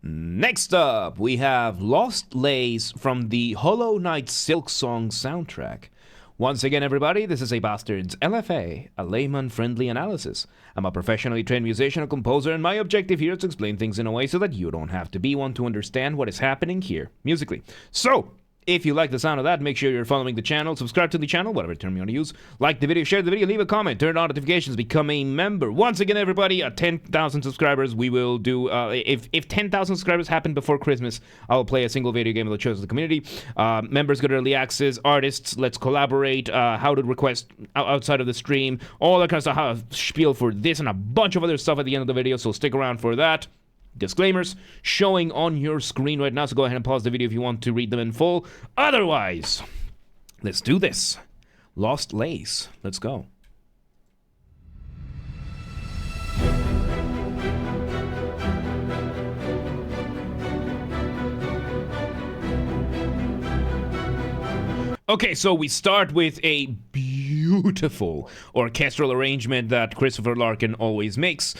Next up, we have Lost Lays from the Hollow Knight Silksong soundtrack. Once again, everybody, this is a Basterd's LFA, a layman-friendly analysis. I'm a professionally trained musician and composer, and my objective here is to explain things in a way so that you don't have to be one to understand what is happening here, musically. So, if you like the sound of that, make sure you're following the channel, subscribe to the channel, whatever term you want to use, like the video, share the video, leave a comment, turn on notifications, become a member. Once again, everybody, at 10,000 subscribers, we will do, if 10,000 subscribers happen before Christmas, I'll play a single video game of the choice of the community. Members get early access, artists, let's collaborate, how to request outside of the stream, all that kind of stuff, how to spiel for this and a bunch of other stuff at the end of the video, so stick around for that. Disclaimers showing on your screen right now, so go ahead and pause the video if you want to read them in full. Otherwise, let's do this. Lost Lays. Let's go. Okay, so we start with a beautiful orchestral arrangement that Christopher Larkin always makes.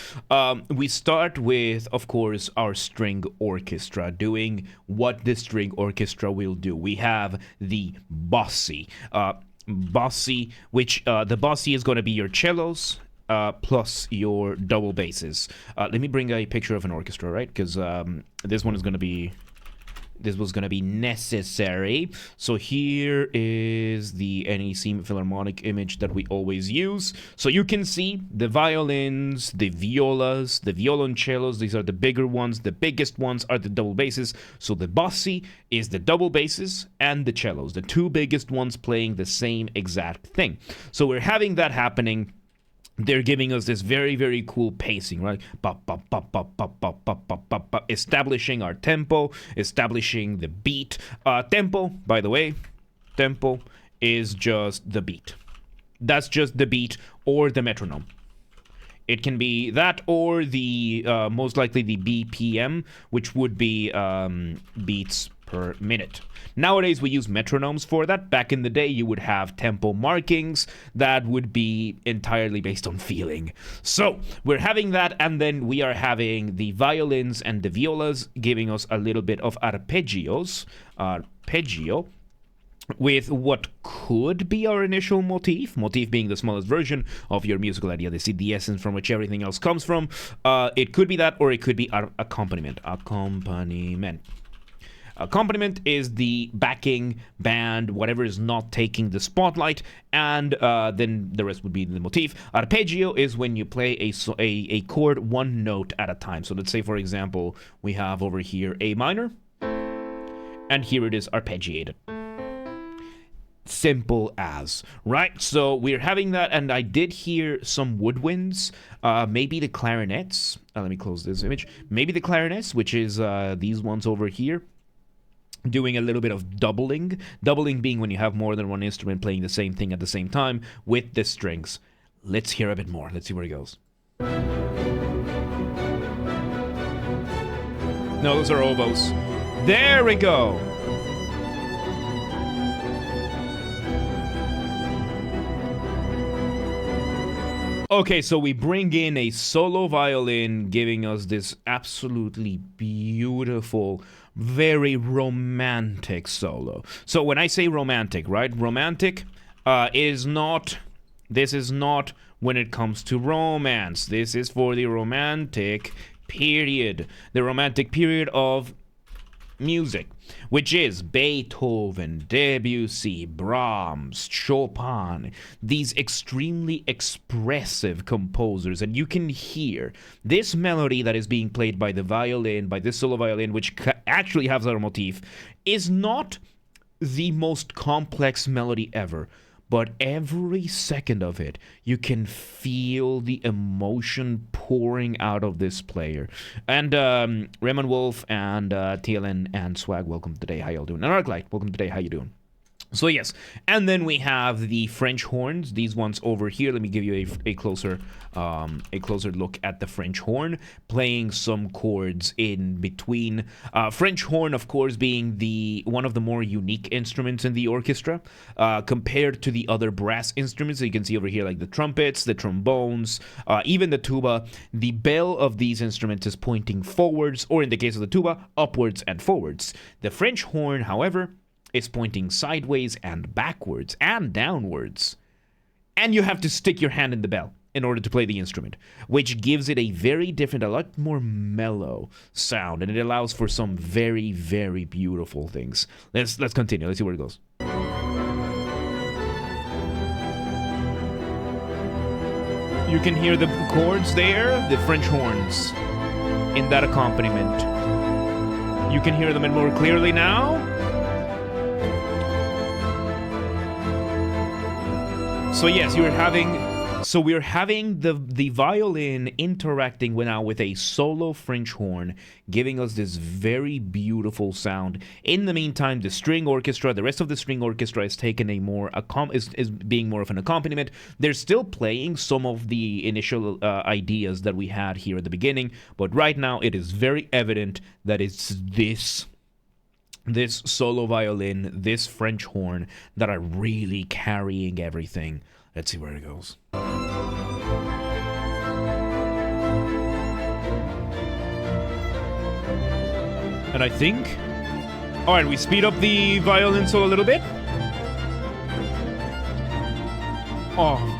We start with, of course, our string orchestra doing what the string orchestra will do. We have the bossy, which the bossy is going to be your cellos, plus your double basses. Let me bring a picture of an orchestra, right? Because this was going to be necessary. So here is the NEC Philharmonic image that we always use. So you can see the violins, the violas, the violoncellos. These are the bigger ones. The biggest ones are the double basses. So the bossy is the double basses and the cellos, the two biggest ones playing the same exact thing. So we're having that happening. They're giving us this very, very cool pacing, right? Establishing our tempo, establishing the beat. Tempo, by the way, tempo is just the beat. That's just the beat or the metronome. It can be that or the, most likely the BPM, which would be beats per minute. Nowadays, we use metronomes for that. Back in the day, you would have tempo markings that would be entirely based on feeling. So, we're having that, and then we are having the violins and the violas giving us a little bit of arpeggios, arpeggio, with what could be our initial motif being the smallest version of your musical idea, the essence from which everything else comes from. It could be that, or it could be our accompaniment. Accompaniment is the backing band, whatever is not taking the spotlight, and then the rest would be the motif. Arpeggio is when you play a chord one note at a time. So let's say, for example, we have over here A minor, and here it is arpeggiated. Simple as, right? So we're having that, and I did hear some woodwinds, maybe the clarinets. Let me close this image. Maybe the clarinets, which is these ones over here, doing a little bit of doubling. Doubling being when you have more than one instrument playing the same thing at the same time with the strings. Let's hear a bit more. Let's see where it goes. No, those are oboes. There we go. Okay, so we bring in a solo violin giving us this absolutely beautiful, very romantic solo. So when I say romantic, right? Romantic this is not when it comes to romance. This is for the romantic period. The romantic period of music, which is Beethoven, Debussy, Brahms, Chopin, these extremely expressive composers. And you can hear this melody that is being played by the violin, by this solo violin, which actually has our motif, is not the most complex melody ever. But every second of it, you can feel the emotion pouring out of this player. And Raymond Wolf and TLN and Swag, welcome today. How y'all doing? And Arclight, welcome today. How you doing? So yes, and then we have the French horns. These ones over here. Let me give you a closer look at the French horn, playing some chords in between. French horn, of course, being one of the more unique instruments in the orchestra compared to the other brass instruments. So you can see over here, like the trumpets, the trombones, even the tuba. The bell of these instruments is pointing forwards, or in the case of the tuba, upwards and forwards. The French horn, however, is pointing sideways and backwards and downwards. And you have to stick your hand in the bell in order to play the instrument, which gives it a very different, a lot more mellow sound, and it allows for some very, very beautiful things. Let's continue. Let's see where it goes. You can hear the chords there, the French horns in that accompaniment. You can hear them more clearly now. So yes, we're having the violin interacting now with a solo French horn, giving us this very beautiful sound. In the meantime, the string orchestra, the rest of the string orchestra is taking is being more of an accompaniment. They're still playing some of the initial ideas that we had here at the beginning, but right now it is very evident that it's this solo violin, this French horn, that are really carrying everything. Let's see where it goes. And I think... Alright, we speed up the violin solo a little bit. Oh.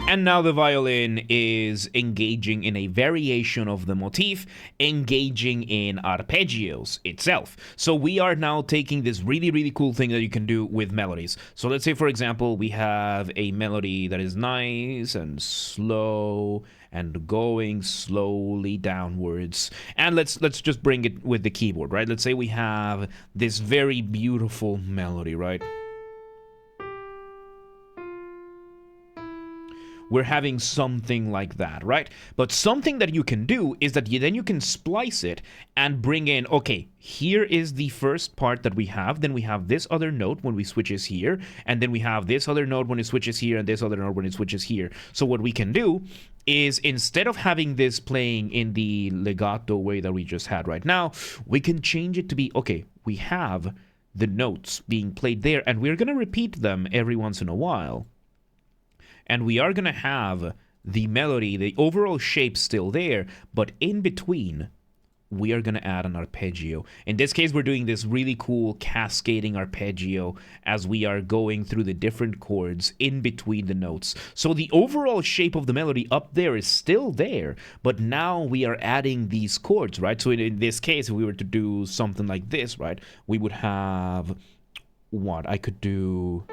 And now the violin is engaging in a variation of the motif, engaging in arpeggios itself. So we are now taking this really, really cool thing that you can do with melodies. So let's say, for example, we have a melody that is nice and slow and going slowly downwards. And let's just bring it with the keyboard, right? Let's say we have this very beautiful melody, right? We're having something like that, right? But something that you can do is that then you can splice it and bring in, okay, here is the first part that we have, then we have this other note when we switches here, and then we have this other note when it switches here, and this other note when it switches here. So what we can do is, instead of having this playing in the legato way that we just had right now, we can change it to be, okay, we have the notes being played there, and we're going to repeat them every once in a while. And we are going to have the melody, the overall shape still there, but in between, we are going to add an arpeggio. In this case, we're doing this really cool cascading arpeggio as we are going through the different chords in between the notes. So the overall shape of the melody up there is still there, but now we are adding these chords, right? So in this case, if we were to do something like this, right, we would have what? I could do...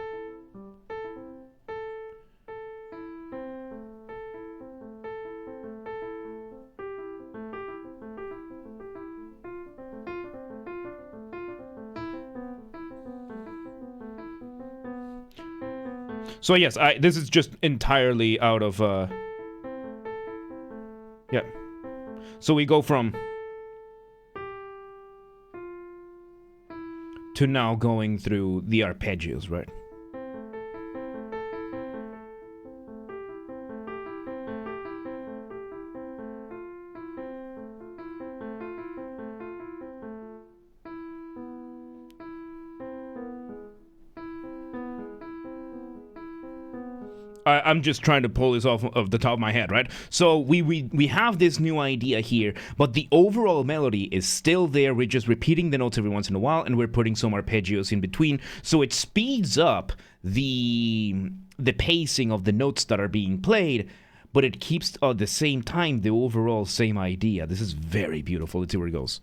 So yes, this is just entirely out of, yeah. So we go from... to now going through the arpeggios, right? I'm just trying to pull this off of the top of my head, right? So we have this new idea here, but the overall melody is still there. We're just repeating the notes every once in a while, and we're putting some arpeggios in between. So it speeds up the pacing of the notes that are being played, but it keeps at the same time the overall same idea. This is very beautiful. Let's see where it goes.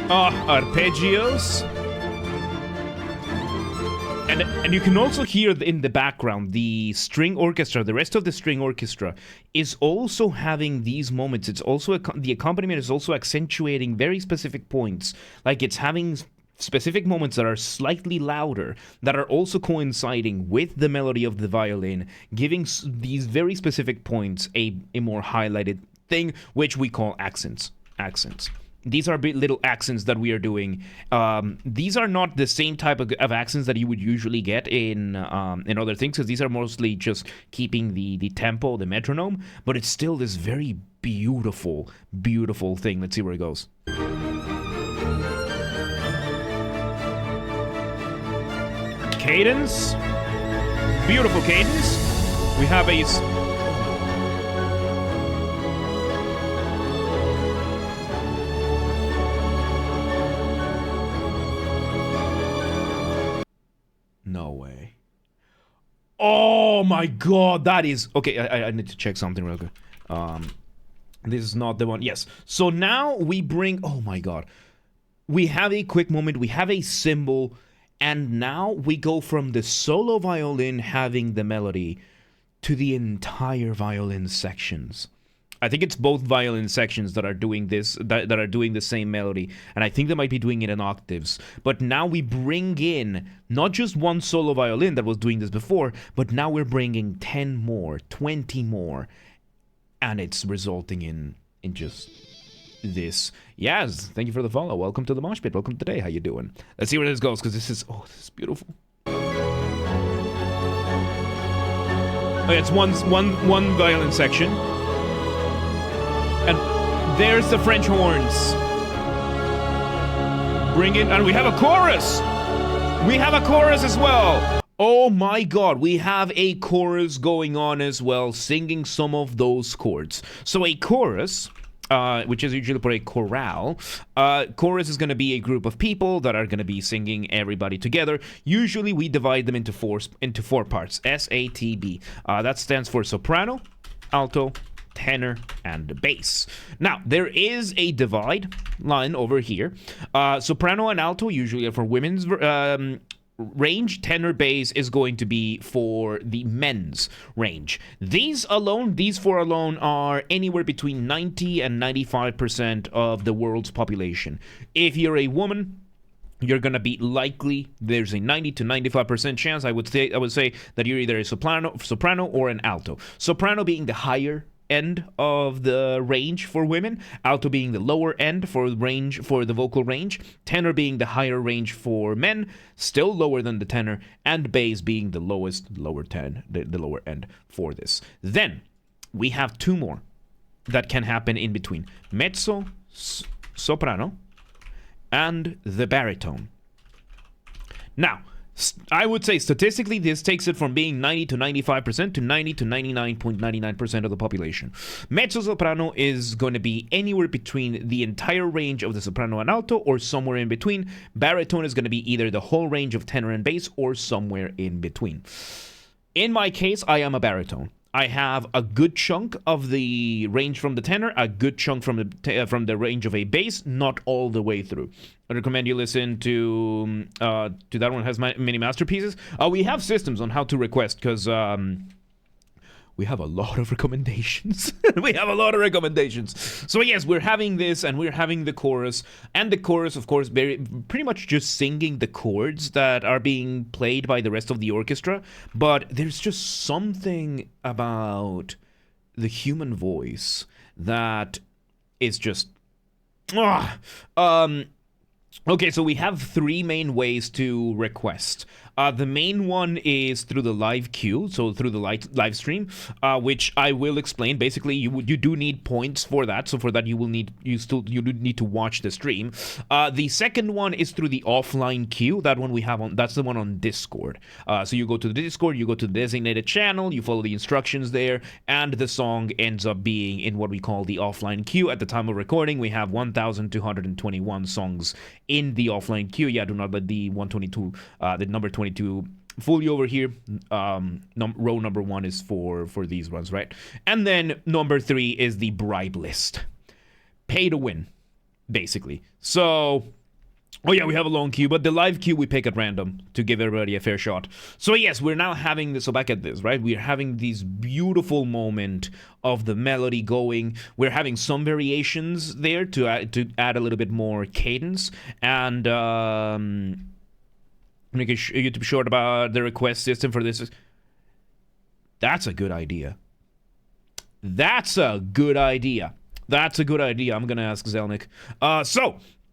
Arpeggios. And you can also hear in the background the string orchestra, the rest of the string orchestra is also having these moments. It's also the accompaniment is also accentuating very specific points. Like it's having specific moments that are slightly louder, that are also coinciding with the melody of the violin, giving these very specific points a more highlighted thing, which we call accents. these are little accents that we are doing. These are not the same type of accents that you would usually get in other things, because these are mostly just keeping the tempo, the metronome, but it's still this very beautiful, beautiful thing. Let's see where it goes. Cadence. Beautiful cadence. We have a... No way. Oh my god, that is... Okay, I need to check something real quick. This is not the one. Yes. So now we bring... Oh my god. We have a quick moment. We have a cymbal. And now we go from the solo violin having the melody to the entire violin sections. I think it's both violin sections that are doing this, that are doing the same melody, and I think they might be doing it in octaves. But now we bring in not just one solo violin that was doing this before, but now we're bringing 10 more, 20 more, and it's resulting in just this. Yes, thank you for the follow. Welcome to the mosh pit. Welcome today. How you doing? Let's see where this goes, because this is beautiful. Okay, it's one violin section. And there's the French horns. Bring in, and we have a chorus. We have a chorus as well. Oh my god, we have a chorus going on as well, singing some of those chords. So a chorus, which is usually for a chorale, chorus is going to be a group of people that are going to be singing everybody together. Usually we divide them into four parts, SATB. That stands for soprano, alto, tenor, and bass. Now, there is a divide line over here. Soprano and alto usually are for women's range. Tenor, bass is going to be for the men's range. These four alone are anywhere between 90 and 95% of the world's population. If you're a woman, you're gonna be likely, there's a 90 to 95% chance, I would say that you're either a soprano or an alto. Soprano being the higher end of the range for women, alto being the lower end for the vocal range, tenor being the higher range for men, still lower than the tenor, and bass being the lower end for this. Then we have two more that can happen in between: mezzo, soprano, and the baritone. Now, I would say statistically this takes it from being 90 to 95% to 90 to 99.99% of the population. Mezzo-soprano is going to be anywhere between the entire range of the soprano and alto, or somewhere in between. Baritone is going to be either the whole range of tenor and bass or somewhere in between. In my case, I am a baritone. I have a good chunk of the range from the tenor, a good chunk from the range of a bass, not all the way through. I recommend you listen to that one. Has many masterpieces. We have systems on how to request, because we have a lot of recommendations. We have a lot of recommendations. So yes, we're having this, and we're having the chorus. And the chorus, of course, pretty much just singing the chords that are being played by the rest of the orchestra. But there's just something about the human voice that is just... Okay, so we have three main ways to request. The main one is through the live queue, so through the live stream, which I will explain. Basically, you do need points for that. So for that, you do need to watch the stream. The second one is through the offline queue. That one we have that's the one on Discord. So you go to the Discord, you go to the designated channel, you follow the instructions there, and the song ends up being in what we call the offline queue. At the time of recording, we have 1,221 songs in the offline queue. Yeah, do not let the 122, the number 22 fool you over here. Row number 1 is for these ones, right? And then number 3 is the bribe list. Pay to win, basically. So, oh yeah, we have a long queue, but the live queue we pick at random to give everybody a fair shot. So yes, we're now having this, so back at this, right? We're having this beautiful moment of the melody going. We're having some variations there to add a little bit more cadence, and make a YouTube short about the request system for this. That's a good idea. That's a good idea. That's a good idea. I'm gonna ask Zelnick.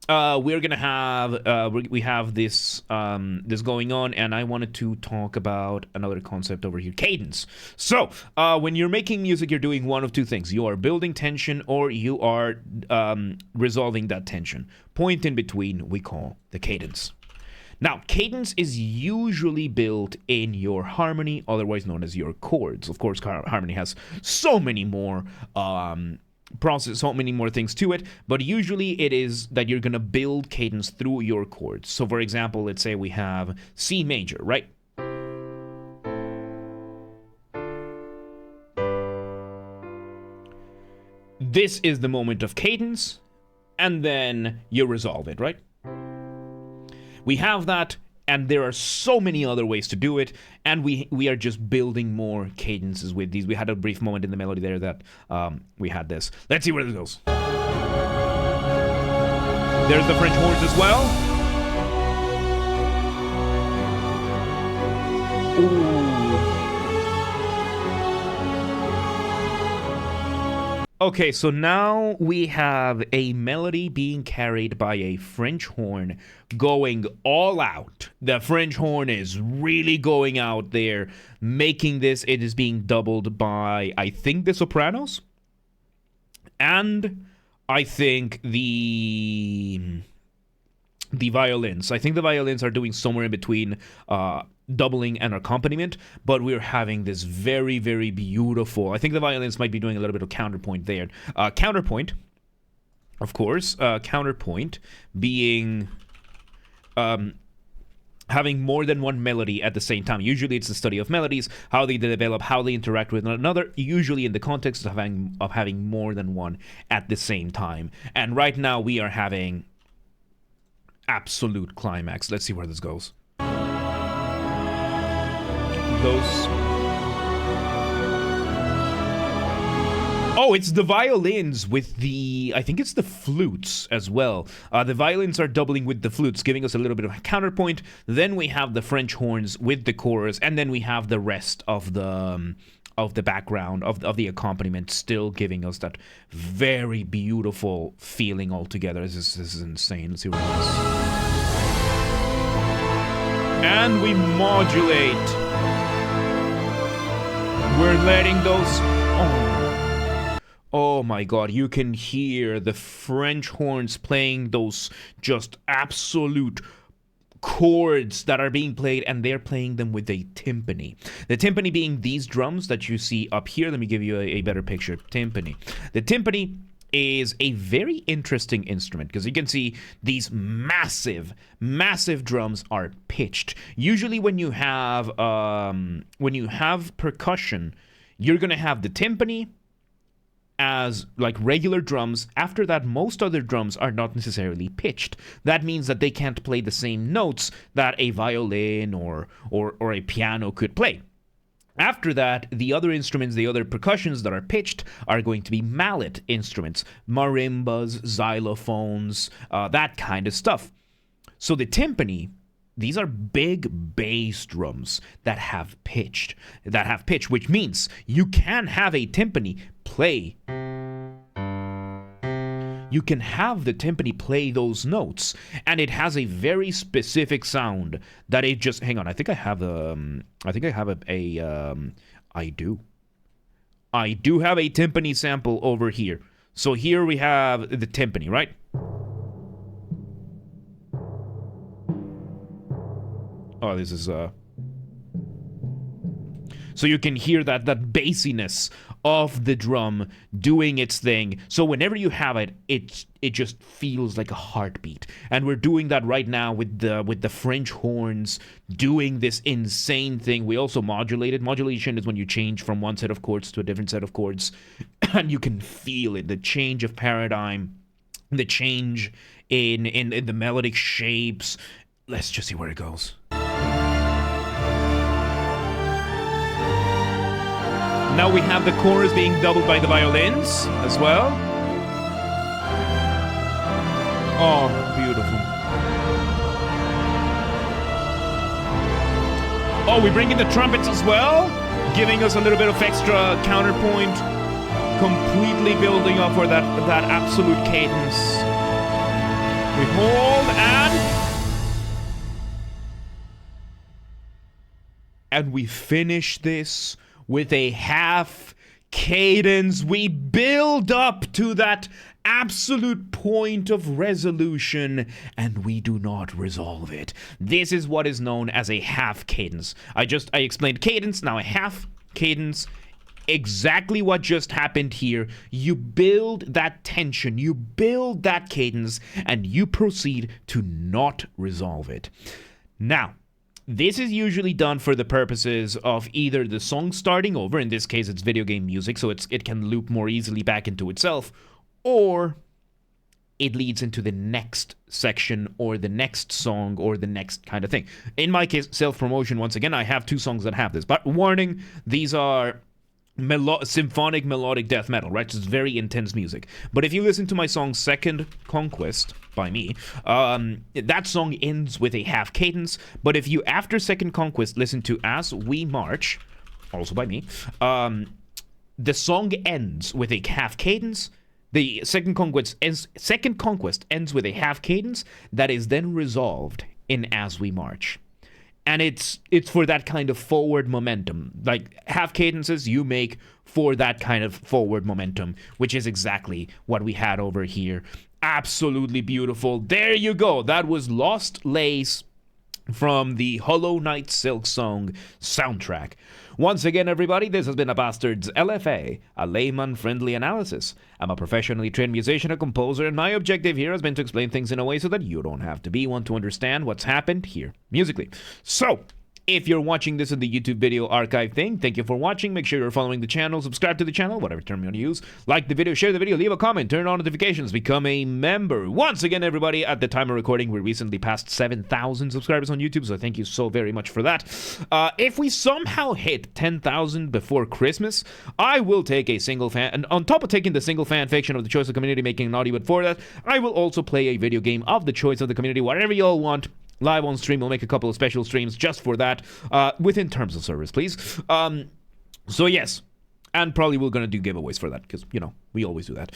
We're gonna have we have this this going on, and I wanted to talk about another concept over here: cadence. So when you're making music, you're doing one of two things: you are building tension, or you are resolving that tension. Point in between we call the cadence. Now, cadence is usually built in your harmony, otherwise known as your chords. Of course, harmony has so many more so many more things to it, but usually it is that you're going to build cadence through your chords. So, for example, let's say we have C major, right? This is the moment of cadence, and then you resolve it, right? We have that, and there are so many other ways to do it, and we are just building more cadences with these. We had a brief moment in the melody there that we had this. Let's see where this goes. There's the French horns as well. Ooh. Okay, so now we have a melody being carried by a French horn going all out. The French horn is really going out there, making this. It is being doubled by, I think, the sopranos. And I think the violins. I think the violins are doing somewhere in between doubling and accompaniment, but we're having this very, very beautiful. I think the violins might be doing a little bit of counterpoint there. Counterpoint, of course. Counterpoint being having more than one melody at the same time. Usually it's the study of melodies, how they develop, how they interact with another, usually in the context of having more than one at the same time. And right now we are having absolute climax. Let's see where this goes. Oh, it's the violins with the, I think it's the flutes as well. The violins are doubling with the flutes, giving us a little bit of a counterpoint. Then we have the French horns with the chorus, and then we have the rest of the background of the accompaniment still giving us that very beautiful feeling altogether. This is insane. Let's see what it is. And we modulate. We're letting those... Oh my god, you can hear the French horns playing those just absolute chords that are being played, and they're playing them with a timpani. The timpani being these drums that you see up here. Let me give you a better picture. Timpani. The timpani is a very interesting instrument because you can see these massive drums are pitched. Usually when you have percussion, you're gonna have the timpani as like regular drums. After that, most other drums are not necessarily pitched. That means that they can't play the same notes that a violin or a piano could play. After that, the other instruments, the other percussions that are pitched are going to be mallet instruments, marimbas, xylophones, that kind of stuff. So the timpani, these are big bass drums that have pitch, which means you can have a timpani play. You can have the timpani play those notes, and it has a very specific sound that it just... Hang on, I think I have I do have a timpani sample over here. So here we have the timpani, right? Oh, this is so you can hear that bassiness of the drum doing its thing. So whenever you have it, it just feels like a heartbeat. And we're doing that right now with the French horns doing this insane thing. We also modulated. Modulation is when you change from one set of chords to a different set of chords, and you can feel it, the change of paradigm, the change in the melodic shapes. Let's just see where it goes. Now we have the chorus being doubled by the violins as well. Oh, beautiful. Oh, we bring in the trumpets as well, giving us a little bit of extra counterpoint. completely building up for that absolute cadence. We hold and we finish this with a half cadence. We build up to that absolute point of resolution, and we do not resolve it. This is what is known as a half cadence. I explained cadence, now a half cadence. Exactly what just happened here. You build that tension, you build that cadence, and you proceed to not resolve it. Now, this is usually done for the purposes of either the song starting over, in this case it's video game music, so it can loop more easily back into itself, or it leads into the next section or the next song or the next kind of thing. In my case, self-promotion, once again, I have 2 songs that have this, but warning, these are symphonic melodic death metal, right? So it's very intense music. But if you listen to my song Second Conquest by me, that song ends with a half cadence. But if you, after Second Conquest, listen to As We March, also by me, the song ends with a half cadence. The Second Conquest ends with a half cadence that is then resolved in As We March. And it's for that kind of forward momentum. Like, half cadences you make for that kind of forward momentum, which is exactly what we had over here. Absolutely beautiful. There you go. That was Lost Lace from the Hollow Knight Silksong soundtrack. Once again, everybody, this has been a Basterd's LFA, a layman-friendly analysis. I'm a professionally trained musician and composer, and my objective here has been to explain things in a way so that you don't have to be one to understand what's happened here musically. So, if you're watching this in the YouTube video archive thing, thank you for watching. Make sure you're following the channel, subscribe to the channel, whatever term you want to use. Like the video, share the video, leave a comment, turn on notifications, become a member. Once again, everybody, at the time of recording, we recently passed 7,000 subscribers on YouTube, so thank you so very much for that. If we somehow hit 10,000 before Christmas, I will take a single fan, and on top of taking the single fan fiction of the choice of the community, making an audio but for that, I will also play a video game of the choice of the community, whatever you all want. Live on stream, we'll make a couple of special streams just for that, within terms of service, please. So yes, and probably we're gonna do giveaways for that, because, you know, we always do that.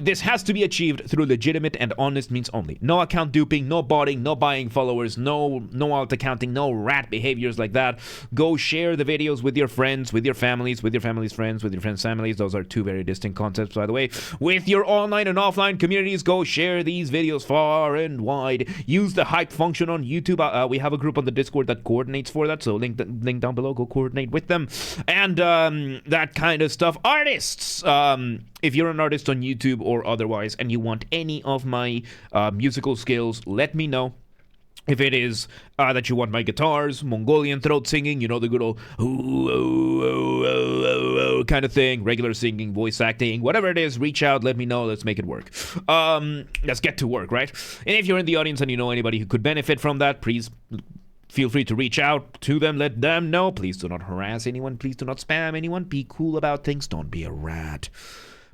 This has to be achieved through legitimate and honest means only. No account duping, no botting, no buying followers, no alt accounting, no rat behaviors like that. Go share the videos with your friends, with your families, with your family's friends, with your friends' families. Those are 2 very distinct concepts, by the way. With your online and offline communities, go share these videos far and wide. Use the hype function on YouTube. We have a group on the Discord that coordinates for that, so link down below. Go coordinate with them. And that kind of stuff. Artists! If you're an artist on YouTube or otherwise and you want any of my musical skills, let me know. If it is that you want my guitars, Mongolian throat singing, you know, the good old kind of thing, regular singing, voice acting, whatever it is, reach out, let me know, let's make it work. Let's get to work, right? And if you're in the audience and you know anybody who could benefit from that, please feel free to reach out to them, let them know. Please do not harass anyone, please do not spam anyone, be cool about things, don't be a rat.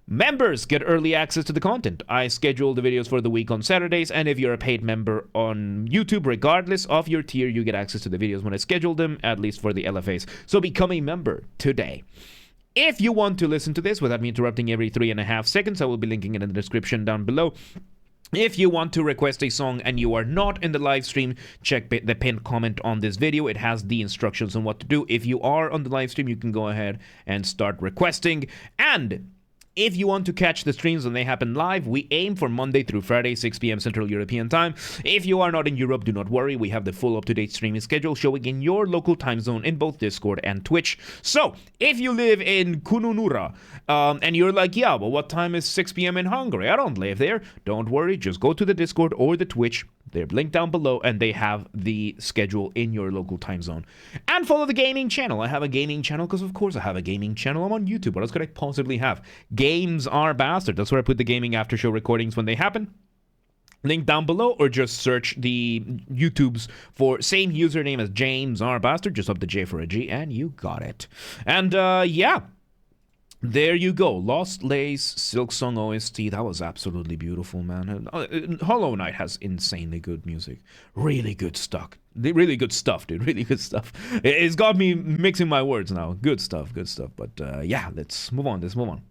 Members get early access to the content. I schedule the videos for the week on Saturdays, and if you're a paid member on YouTube, regardless of your tier, you get access to the videos when I schedule them, at least for the LFAs. So become a member today. If you want to listen to this without me interrupting every 3.5 seconds, I will be linking it in the description down below. If you want to request a song and you are not in the live stream, check the pinned comment on this video. It has the instructions on what to do. If you are on the live stream, you can go ahead and start requesting. And if you want to catch the streams when they happen live, we aim for Monday through Friday, 6 p.m. Central European Time. If you are not in Europe, do not worry. We have the full up-to-date streaming schedule showing in your local time zone in both Discord and Twitch. So, if you live in Kununura, and you're like, yeah, but what time is 6 p.m. in Hungary? I don't live there. Don't worry. Just go to the Discord or the Twitch. They're linked down below, and they have the schedule in your local time zone. And follow the gaming channel. I have a gaming channel because, of course, I have a gaming channel. I'm on YouTube. What else could I possibly have? Games are Bastard. That's where I put the gaming after show recordings when they happen. Link down below, or just search the YouTubes for same username as James R. Bastard. Just up the J for a G, and you got it. And, yeah. There you go. Lost Lace, Silksong OST. That was absolutely beautiful, man. Hollow Knight has insanely good music. Really good stuff. Really good stuff, dude. Really good stuff. It's got me mixing my words now. Good stuff, good stuff. But, yeah, let's move on.